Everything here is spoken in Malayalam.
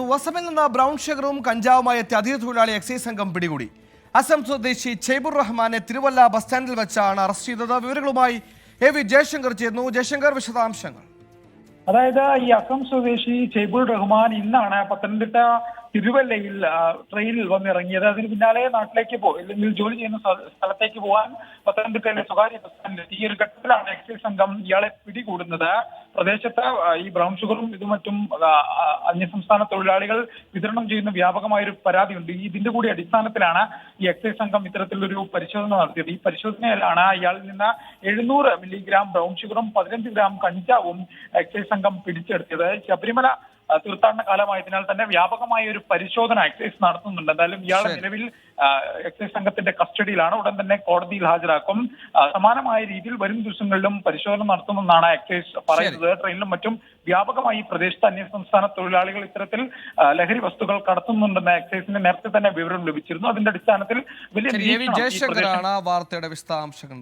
വസമിൽ നിന്ന് ബ്രൗൺ ഷുഗറും കഞ്ചാവുമായി എത്തിയ അതിഥി തൊഴിലാളി എക്സൈസ് സംഘം പിടികൂടി. അസം സ്വദേശി ഛൈബുർ റഹ്മാനെ തിരുവല്ല ബസ് സ്റ്റാൻഡിൽ വെച്ചാണ് അറസ്റ്റ് ചെയ്തത്. വിവരങ്ങളുമായി എ വി ജയശങ്കർ ചേർന്നു. ജയശങ്കർ, വിശദാംശങ്ങൾ. അതായത് ഈ അസം സ്വദേശി ഛൈബുർ റഹ്മാൻ ഇന്നാണ് പത്തനംതിട്ട തിരുവല്ലയിൽ ട്രെയിനിൽ വന്നിറങ്ങിയത്. അതിന് പിന്നാലെ നാട്ടിലേക്ക് അല്ലെങ്കിൽ ജോലി ചെയ്യുന്ന സ്ഥലത്തേക്ക് പോകാൻ പത്തനംതിട്ടയിലെ സ്വകാര്യ ബസ് സ്റ്റാൻഡിലെത്തി. ഈ ഒരു ഘട്ടത്തിലാണ് എക്സൈസ് സംഘം ഇയാളെ പിടികൂടുന്നത്. പ്രദേശത്ത് ഈ ബ്രൗൺ ഷുഗറും ഇതും മറ്റും അന്യസംസ്ഥാന തൊഴിലാളികൾ വിതരണം ചെയ്യുന്ന വ്യാപകമായൊരു പരാതിയുണ്ട്. ഇതിന്റെ കൂടി അടിസ്ഥാനത്തിലാണ് ഈ എക്സൈസ് സംഘം ഇത്തരത്തിലൊരു പരിശോധന നടത്തിയത്. ഈ പരിശോധനയിലാണ് ഇയാളിൽ നിന്ന് 700 മില്ലിഗ്രാം ബ്രൗൺ ഷുഗറും 15 ഗ്രാം കഞ്ചാവും എക്സൈസ് സംഘം പിടിച്ചെടുത്തത്. ശബരിമല തീർത്ഥാടന കാലമായതിനാൽ തന്നെ വ്യാപകമായ ഒരു പരിശോധന എക്സൈസ് നടത്തുന്നുണ്ട്. എന്തായാലും ഇയാൾ നിലവിൽ എക്സൈസ് സംഘത്തിന്റെ കസ്റ്റഡിയിലാണ്. ഉടൻ തന്നെ കോടതിയിൽ ഹാജരാക്കും. സമാനമായ രീതിയിൽ വരും ദിവസങ്ങളിലും പരിശോധന നടത്തുമെന്നാണ് എക്സൈസ് പറയുന്നത്. ട്രെയിനിലും മറ്റും വ്യാപകമായി പ്രദേശത്ത് അന്യസംസ്ഥാന തൊഴിലാളികൾ ഇത്തരത്തിൽ ലഹരി വസ്തുക്കൾ കടത്തുന്നുണ്ടെന്ന് എക്സൈസിന് നേരത്തെ തന്നെ വിവരം ലഭിച്ചിരുന്നു. അതിന്റെ അടിസ്ഥാനത്തിൽ വലിയ ജയശങ്കറാണ് വാർത്തയുടെ വിശദാംശങ്ങൾ.